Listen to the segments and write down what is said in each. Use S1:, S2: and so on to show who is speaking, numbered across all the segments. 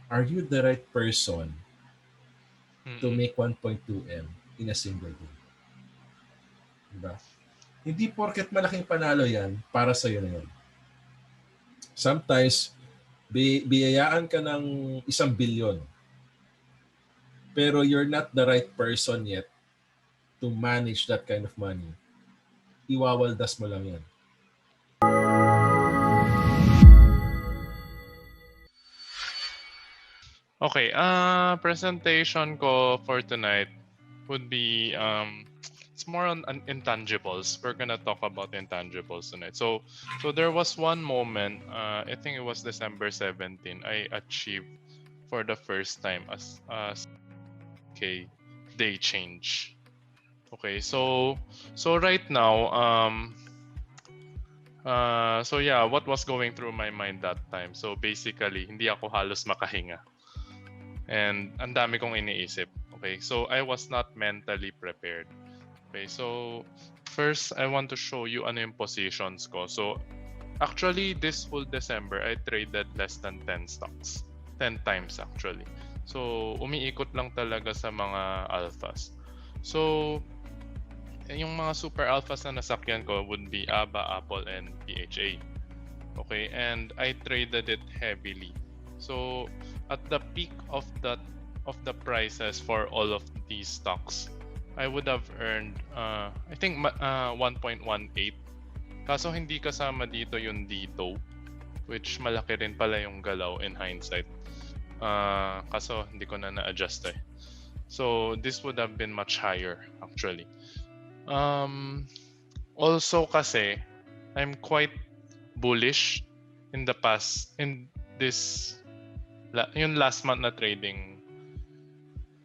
S1: Are you the right person to
S2: Mm-mm.
S1: make 1.2M in a single day? Diba? Hindi porket malaking panalo yan, para sa'yo na yan. Sometimes, biyayaan ka ng 1 billion, pero you're not the right person yet to manage that kind of money. Iwawaldas mo lang yan.
S2: Okay, presentation ko for tonight would be it's more on intangibles. We're gonna talk about intangibles tonight. So there was one moment, I think it was December 17, I achieved for the first time as okay day change. Okay, so right now so yeah, what was going through my mind that time? So basically, hindi ako halos makahinga. And ang dami kong iniisip. Okay, so I was not mentally prepared. Okay, so first I want to show you ano yung positions ko. So actually this whole December I traded less than 10 stocks. 10 times actually. So umiikot lang talaga sa mga alphas. So yung mga super alphas na nasakyan ko would be ABA, Apple, and PHA. Okay, and I traded it heavily. So at the peak of the prices for all of these stocks, I would have earned I think 1.18. Kaso hindi kasama dito yung dito, which malaki rin pala yung galaw in hindsight. Kaso hindi ko na na-adjust eh. So this would have been much higher actually. Um, Also kasi I'm quite bullish in the past in this yung last month na trading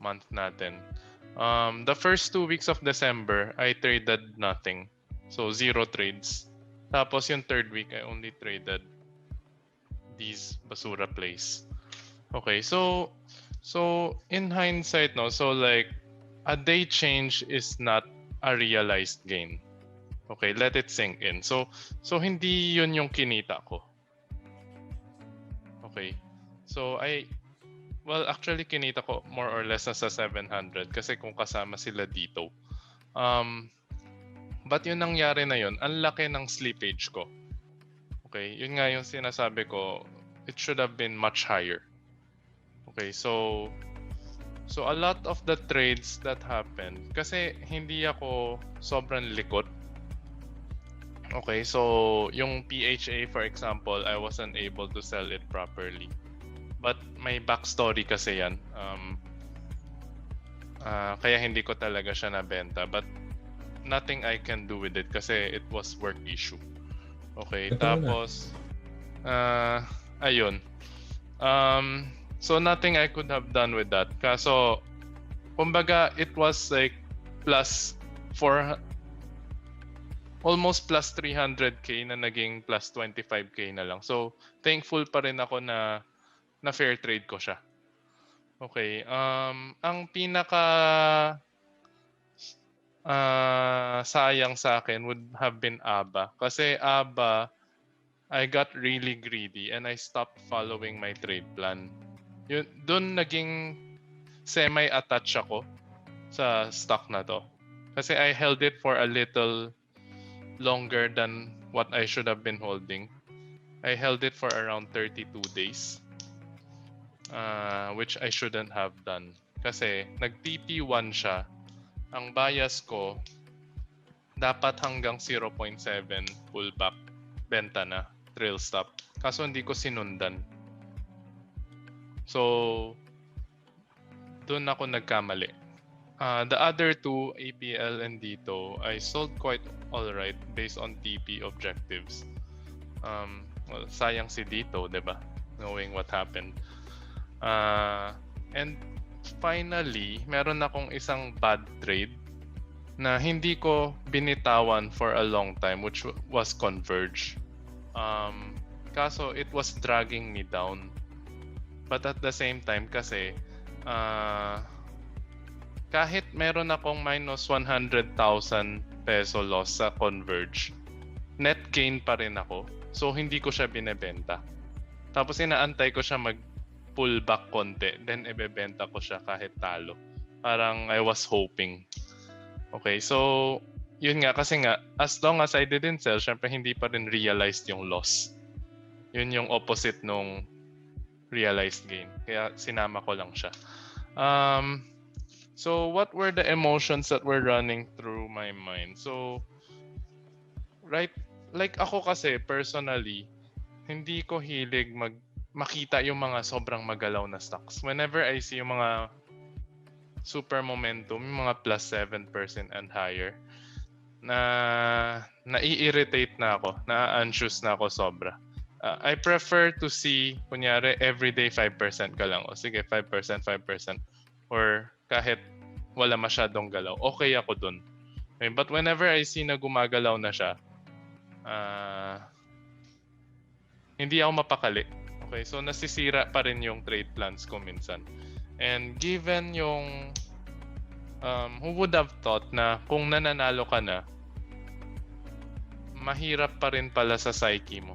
S2: month natin. The first 2 weeks of December, I traded nothing. So, zero trades. Tapos yung third week, I only traded these basura plays. Okay, so in hindsight, no, so like a day change is not a realized gain. Okay, let it sink in. So hindi yun yung kinita ko. Okay. So well actually kinita ko more or less nasa 700 kasi kung kasama sila dito. But yung nangyari na yun, ang laki ng slippage ko. Okay, yun nga yung sinasabi ko, it should have been much higher. Okay, so a lot of the trades that happened, kasi hindi ako sobrang likot. Okay, so yung PHA for example, I wasn't able to sell it properly. But may backstory kasi yan. Kaya hindi ko talaga siya nabenta. But nothing I can do with it kasi it was work issue. Okay,
S1: Ito mo na.
S2: tapos ayun. So nothing I could have done with that. Kaso kumbaga it was like plus 4 almost plus 300k na naging plus 25k na lang. So thankful pa rin ako na fair trade ko siya. Okay, ang pinaka sayang sa akin would have been ABA. Kasi ABA, I got really greedy and I stopped following my trade plan. Yun, doon naging semi-attached ako sa stock na to. Kasi I held it for a little longer than what I should have been holding. I held it for around 32 days. Which I shouldn't have done. Kasi nag-TP1 siya. Ang bias ko, dapat hanggang 0.7 pullback, benta na, trail stop. Kaso hindi ko sinundan. So, doon ako nagkamali. The other two, APL and Dito, I sold quite alright based on TP objectives. Well, sayang si Dito, diba? Knowing what happened. And finally, meron akong isang bad trade na hindi ko binitawan for a long time, which was Converge. Kaso it was dragging me down. But at the same time kasi kahit meron akong minus 100,000 peso loss sa Converge, net gain pa rin ako. So hindi ko siya binebenta. Tapos inaantay ko siya pull back konti, then ibebenta ko siya kahit talo. Parang I was hoping. Okay, so yun nga, kasi nga, as long as I didn't sell, syempre hindi pa rin realized yung loss. Yun yung opposite nung realized gain. Kaya sinama ko lang siya. So what were the emotions that were running through my mind? So, right, like ako kasi personally, hindi ko hilig makita yung mga sobrang magalaw na stocks. Whenever I see yung mga super momentum, yung mga plus 7% and higher, nai-irritate na ako, na-anxious na ako sobra. I prefer to see, kunyari, everyday 5% ka lang. O sige, 5%, 5%. Or kahit wala masyadong galaw, okay ako dun. Okay, but whenever I see na gumagalaw na siya, hindi ako mapakali. Okay, so nasisira pa rin yung trade plans ko minsan. And given yung who would have thought na kung nananalo ka na, mahirap pa rin pala sa psyche mo.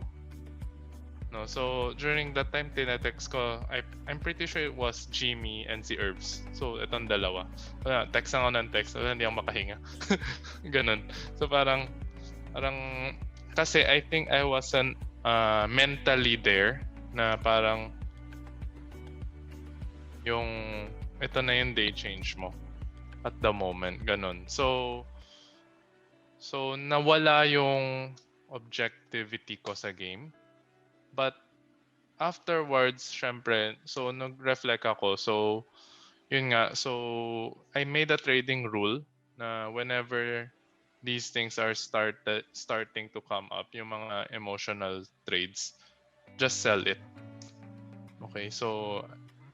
S2: No, so during that time tinetext ko, I'm pretty sure it was Jimmy and si Herbs. So itong dalawa. Text ako ng text, hindi ako makahinga. Ganun. So parang kasi I think I wasn't mentally there na parang yung ito na yung day change mo at the moment, ganun. So nawala yung objectivity ko sa game. But afterwards, syempre, so nag-reflect ako. So yun nga, so I made a trading rule na whenever these things are starting to come up, yung mga emotional trades, just sell it. Okay, so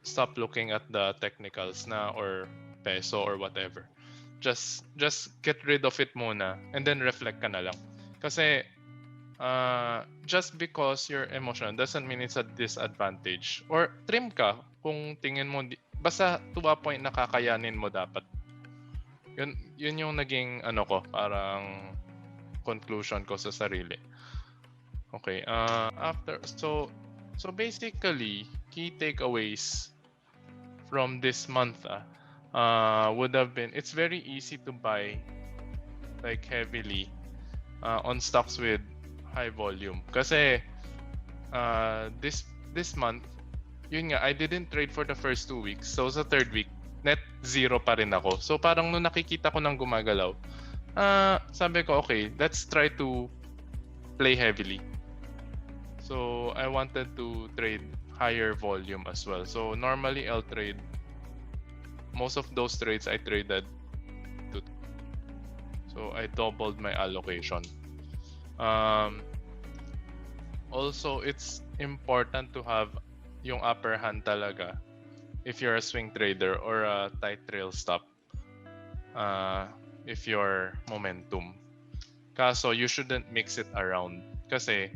S2: stop looking at the technicals na or peso or whatever. Just get rid of it muna and then reflect ka na lang. Kasi just because you're emotional doesn't mean it's a disadvantage. Or trim ka kung tingin mo, basta to a point na kakayanin mo dapat. Yun yung naging parang conclusion ko sa sarili. Okay, after so basically key takeaways from this month would have been, it's very easy to buy like heavily on stocks with high volume kasi this month, yun nga, I didn't trade for the first 2 weeks. So sa third week, net zero pa rin ako. So parang nung nakikita ko ng gumagalaw, sabi ko, okay, let's try to play heavily. So I wanted to trade higher volume as well. So normally I'll trade, most of those trades I traded to, so I doubled my allocation. Also, it's important to have yung upper hand talaga if you're a swing trader or a tight trail stop if you're momentum. Kaso you shouldn't mix it around kasi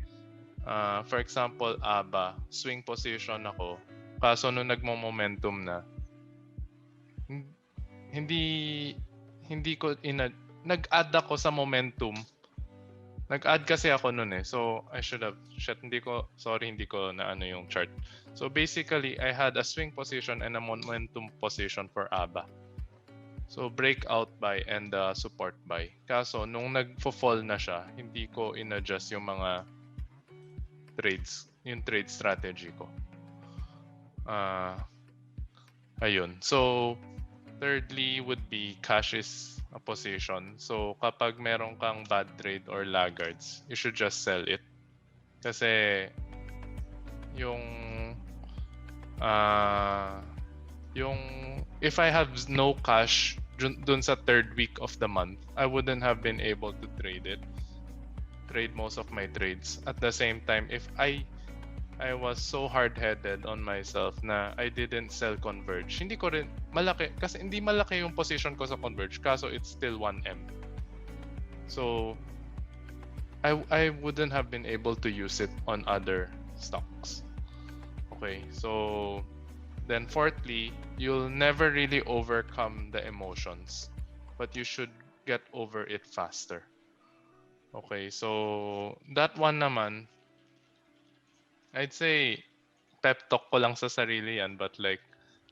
S2: for example, ABA, swing position ako, kaso nung nagmo-momentum na, hindi ko nag-add ako sa momentum. Nag-add kasi ako nun eh. So I should have hindi ko na yung chart. So basically, I had a swing position and a momentum position for ABA. So breakout buy and support buy. Kaso nung nagfo-fall na siya, hindi ko in-adjust yung mga trades, yung trade strategy ko. Ayun. So thirdly would be cash is a position. So kapag meron kang bad trade or laggards, you should just sell it. Kasi yung if I have no cash dun sa third week of the month, I wouldn't have been able to trade most of my trades. At the same time, if I was so hard-headed on myself na I didn't sell Converge. Hindi ko rin malaki, kasi hindi malaki yung position ko sa Converge, kaso it's still 1M. So I wouldn't have been able to use it on other stocks. Okay, so then fourthly, you'll never really overcome the emotions, but you should get over it faster. Okay, so that one naman, I'd say pep talk ko lang sa sarili yan, but like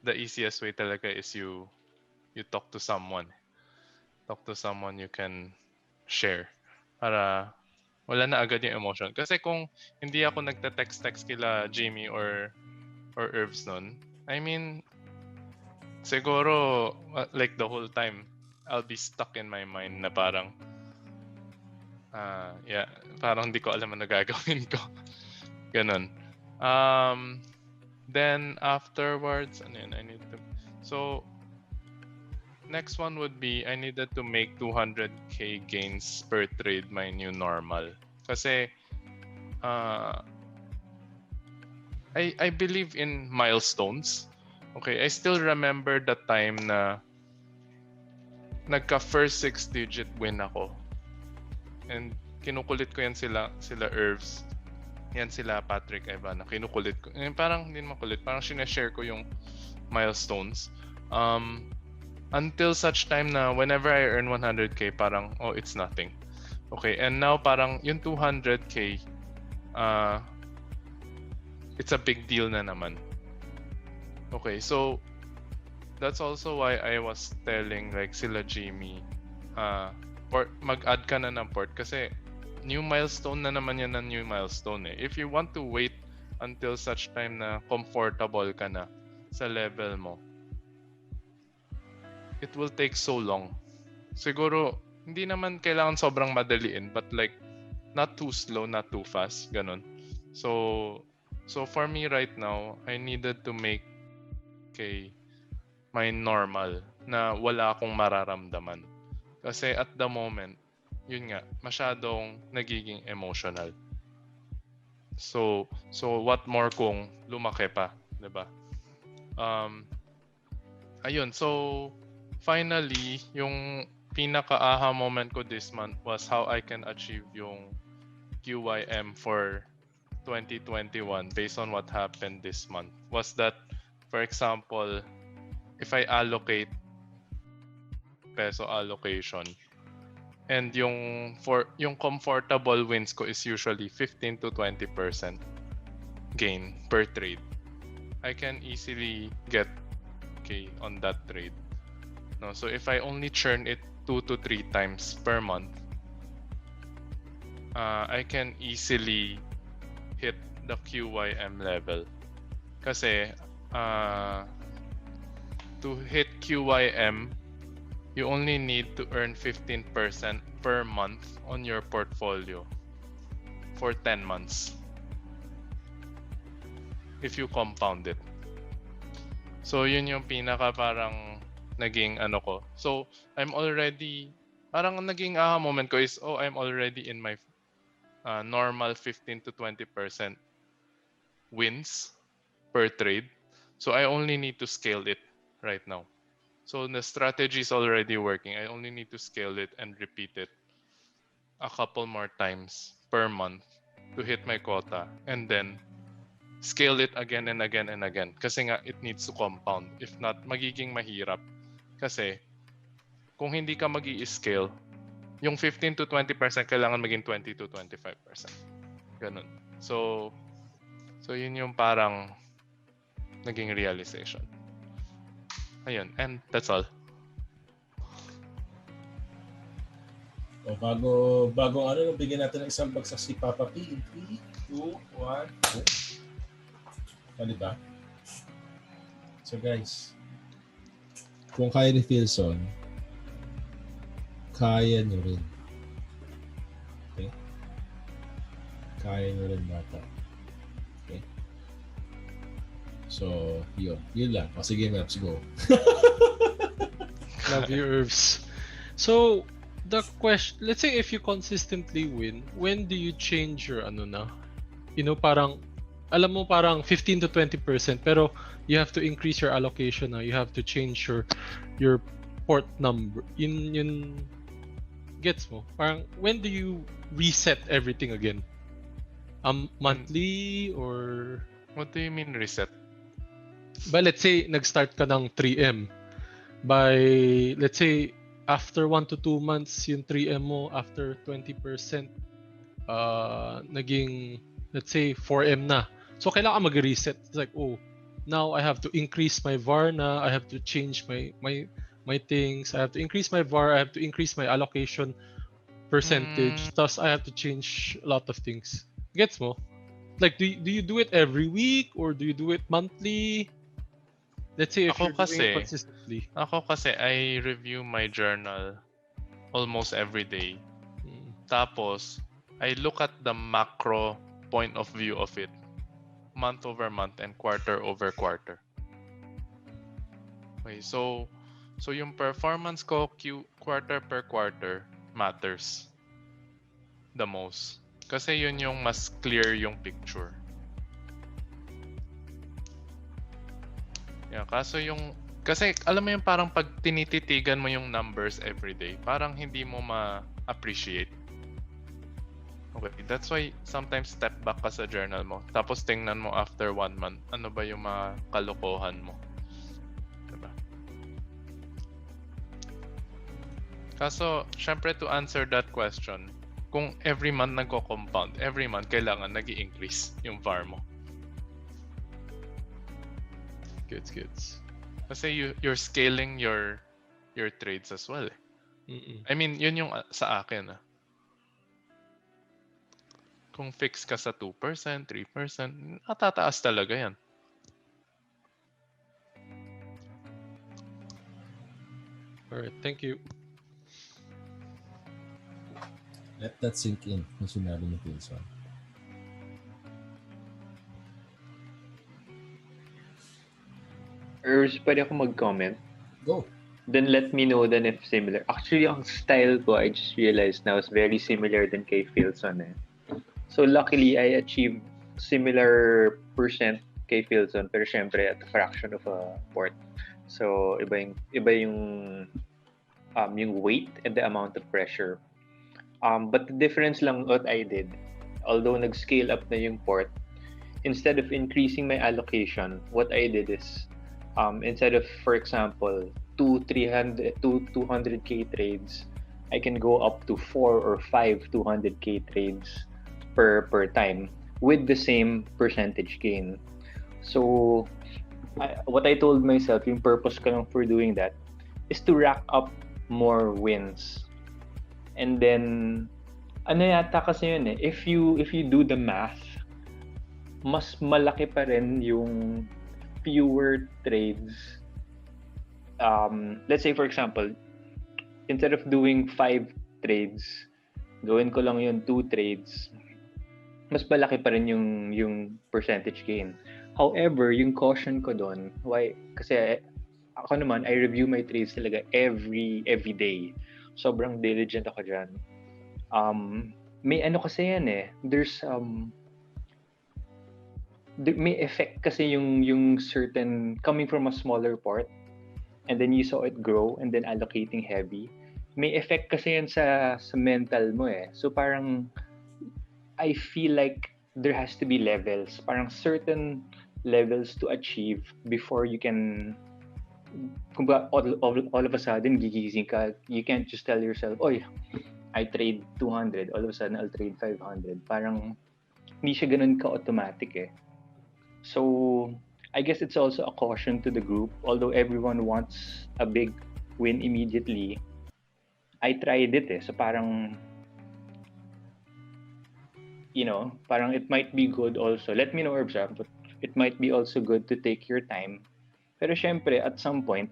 S2: the easiest way talaga is you talk to someone. Talk to someone you can share para wala na agad yung emotion. Kasi kung hindi ako nagte-text kila Jimmy or Irvs nun, I mean, siguro like the whole time I'll be stuck in my mind na parang yeah, parang hindi ko alam ano gagawin ko. Ganun. Then afterwards, ano yun, so next one would be I needed to make 200k gains per trade my new normal. Kasi I believe in milestones. Okay, I still remember the time na nagka first 6-digit win ako. And kinukulit ko yan sila Irvs. Yan sila Patrick Evan. Kinukulit ko. Parang hindi makulit. Parang sinashare ko yung milestones. Until such time na whenever I earn 100k, parang, oh, it's nothing. Okay, and now parang yung 200k, it's a big deal na naman. Okay, so that's also why I was telling like sila Jimmy, port, mag-add ka na ng port kasi new milestone na naman yan ng new milestone eh. If you want to wait until such time na comfortable ka na sa level mo, it will take so long. Siguro, hindi naman kailangan sobrang madaliin, but like, not too slow, not too fast, ganun. So for me right now, I needed to make my normal na wala akong mararamdaman. Kasi at the moment, yun nga, masyadong nagiging emotional. So what more kung lumaki pa, 'di ba? Ayun, so finally, yung pinaka-aha moment ko this month was how I can achieve yung QYM for 2021 based on what happened this month. Was that, for example, if I allocate peso allocation, and yung comfortable wins ko is usually 15 to 20% gain per trade, I can easily get on that trade. No, so if I only churn it 2 to 3 times per month, I can easily hit the QYM level. Kasi to hit QYM, you only need to earn 15% per month on your portfolio for 10 months if you compound it. So yun yung pinaka parang naging ano ko. So I'm already, parang naging aha moment ko is, oh, I'm already in my normal 15 to 20% wins per trade. So I only need to scale it right now. So the strategy is already working. I only need to scale it and repeat it a couple more times per month to hit my quota, and then scale it again and again and again. Kasi nga, it needs to compound. If not, magiging mahirap. Kasi kung hindi ka mag-i-scale, yung 15 to 20% kailangan maging 20 to 25%. Ganun. So yun yung parang naging realization. Ayun, and that's all.
S1: O bago ano, bigyan natin ng isang bagsak si Papa P. In 3, 2, 1, go. Diba? So guys, kung kaya ni Philson, kaya nyo rin. Okay? Kaya nyo rin bata. Okay? So, yun lang. O sige, Maps, go.
S3: Love you, Irvs. So, the question, let's say if you consistently win, when do you change your ano na? You know, parang, alam mo parang 15 to 20%, pero you have to increase your allocation na. You have to change your port number. Yun gets mo? Parang, when do you reset everything again? Monthly or...
S2: What do you mean reset?
S3: But let's say, nag-start ka ng 3M. By, let's say, after 1 to 2 months, yung 3M mo, after 20%, naging, let's say, 4M na. So kailangan mag-reset. It's like, oh, now I have to increase my VAR na, I have to change my things, I have to increase my VAR, I have to increase my allocation percentage, thus I have to change a lot of things. Gets mo? Like, do you do it every week or do you do it monthly? Let's say if you're doing it consistently.
S2: Ako kasi, I review my journal almost every day. Tapos, I look at the macro point of view of it, month over month and quarter over quarter. Okay, so yung performance ko quarter per quarter matters the most. Kasi yun yung mas clear yung picture. Yeah, kasi alam mo yung parang pag tinititigan mo yung numbers every day, parang hindi mo ma-appreciate. Okay, that's why sometimes step back ka sa journal mo. Tapos tingnan mo after 1 month, ano ba yung mga kalokohan mo. Diba? Kaso, syempre to answer that question, kung every month nagko-compound, every month kailangan nag-i-increase yung VAR mo.
S3: Goods.
S2: Kasi you're scaling your trades as well. I mean, yun yung sa akin. Kung fix ka sa 2%, 3%, tataas talaga yan.
S3: Alright, thank you.
S1: Let that sink in kung sinabi ni Philson.
S4: Ers, pwede ako mag-comment?
S1: Go.
S4: Then let me know then if similar. Actually, ang style ko, I just realized now, is very similar din kay Philson. So luckily, I achieved similar percent kay Philson, pero syempre at a fraction of a port. So iba yung weight and the amount of pressure. But the difference lang what I did, although nag-scale up na yung port, instead of increasing my allocation, what I did is instead of, for example, 200k trades, I can go up to 4 or 5 200k trades per time with the same percentage gain. So what I told myself, yung purpose ko lang for doing that is to rack up more wins. And then ano yata kasi yun if you do the math, mas malaki pa rin yung fewer trades. Let's say for example, instead of doing 5 trades, gawin ko lang yung 2 trades, mas malaki pa rin yung percentage gain. However, yung caution ko doon, why? Kasi ako naman, I review my trades talaga every day. Sobrang diligent ako dyan. May ano kasi yan there's may effect kasi yung certain coming from a smaller part and then you saw it grow and then allocating heavy. May effect kasi yan sa mental mo So parang I feel like there has to be levels, parang certain levels to achieve before you can all of a sudden gigising ka. You can't just tell yourself, "Oy, I trade 200, all of a sudden I'll trade 500." Parang hindi siya ganun ka-automatic So I guess it's also a caution to the group. Although everyone wants a big win immediately, I tried it So parang parang it might be good also. Let me know, Herbs, but it might be also good to take your time. Pero syempre, at some point,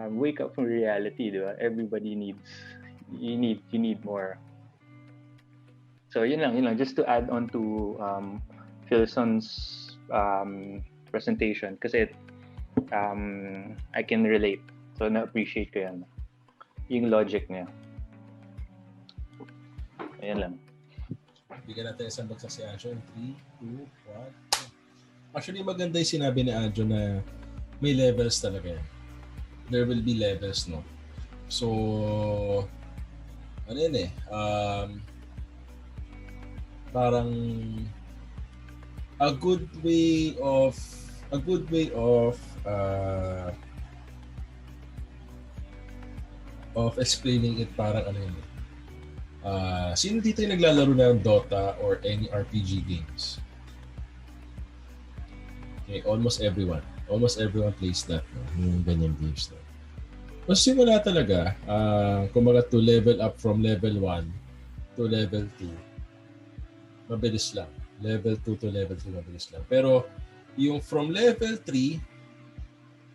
S4: wake up from reality, di ba? Everybody you need more. So yun lang, just to add on to Philson's presentation, kasi I can relate. So na-appreciate ko yan. Yung logic niya. Ayan lang.
S1: Bigyan natin isang bagsak si Adjo. 3, 2, 1. Actually, maganda yung sinabi ni Adjo na may levels talaga yan. There will be levels, no? So, ano yun parang a good way of explaining it, parang ano yun sino dito yung naglalaro ng Dota or any RPG games? Okay, almost everyone plays that, no? Yung ganyan games, no? Mas simula talaga, kumaga to level up from level 1 to level 2, mabilis lang. Level 2 to level 3, mabilis lang. Pero yung from level 3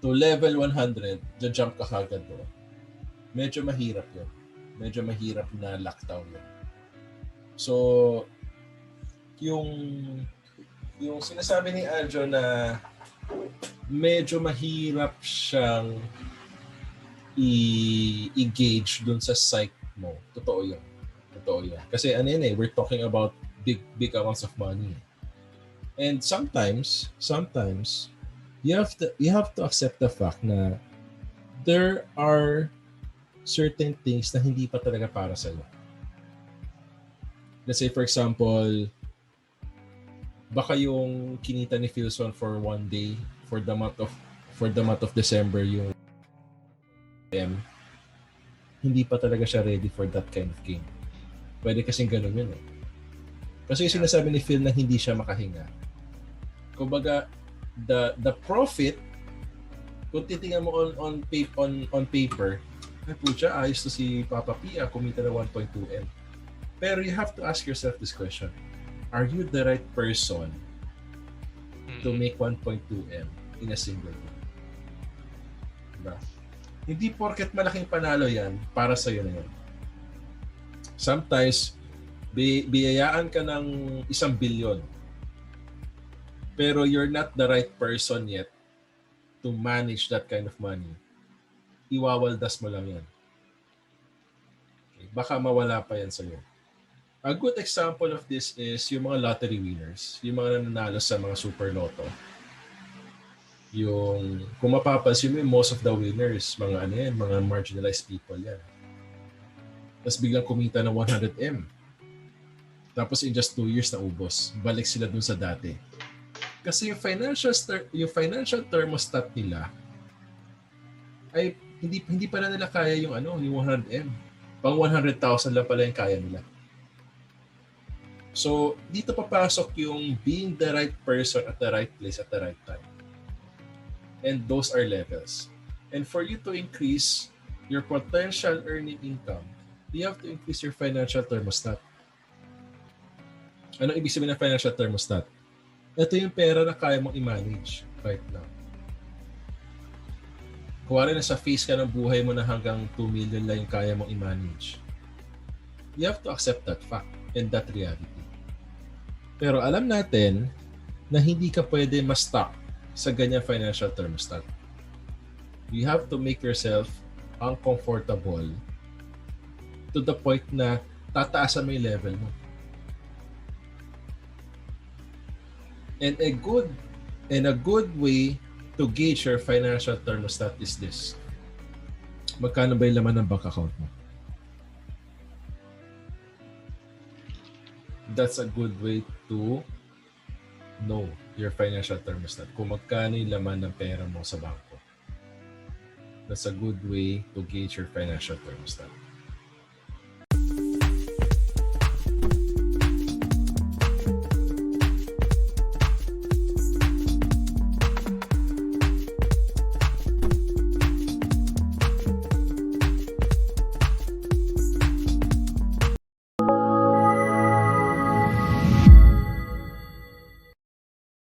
S1: to level 100, jump ka kagad doon. Medyo mahirap yun. Medyo mahirap na lockdown yun. So, yung sinasabi ni Aljo na medyo mahirap siyang i-gauge dun sa psyche mo. Totoo yun. Kasi we're talking about big amounts of money. And sometimes you have to accept the fact na there are certain things na hindi pa talaga para sa'yo. Let's say, for example, baka yung kinita ni Philson for one day, for the month of December, yung hindi pa talaga siya ready for that kind of game. Pwede kasing ganun yun eh. Kasi yung sinasabi ni Phil na hindi siya makahinga. Kumbaga, the profit, kung titingnan mo on paper, ay putya, ayos to si Papa Pia, kumita na 1.2M. Pero you have to ask yourself this question. Are you the right person to make 1.2M in a single game? Diba? Hindi porket malaking panalo yan, para sa'yo na yan. Sometimes, biyayaan ka ng 1 billion, pero you're not the right person yet to manage that kind of money. Iwawaldas mo lang yan. Okay? Baka mawala pa yan sa'yo. A good example of this is yung mga lottery winners, yung mga nananalo sa mga super lotto. Yung, kung mapapansin mo, most of the winners, mga marginalized people yan. Tapos biglang kumita ng 100M. Tapos in just 2 years na ubos. Balik sila dun sa dati. Kasi yung financial thermostat nila ay hindi pa na nila kaya yung 100M. Pang 100,000 lang pala yung kaya nila. So, dito papasok yung being the right person at the right place at the right time. And those are levels. And for you to increase your potential earning income, you have to increase your financial thermostat. Ano ibig sabihin ng financial thermostat? Ito yung pera na kaya mong i-manage right now. Kuwari na sa phase ka ng buhay mo na hanggang 2 million lang yung kaya mong i-manage. You have to accept that fact and that reality. Pero alam natin na hindi ka pwede ma-stuck sa ganyang financial thermostat. You have to make yourself uncomfortable to the point na tataasan mo yung level mo. And a good way to gauge your financial thermostat is this. Magkano ba yung laman ng bank account mo? That's a good way to know your financial thermostat. Kung magkano yung laman ng pera mo sa bangko. That's a good way to gauge your financial thermostat.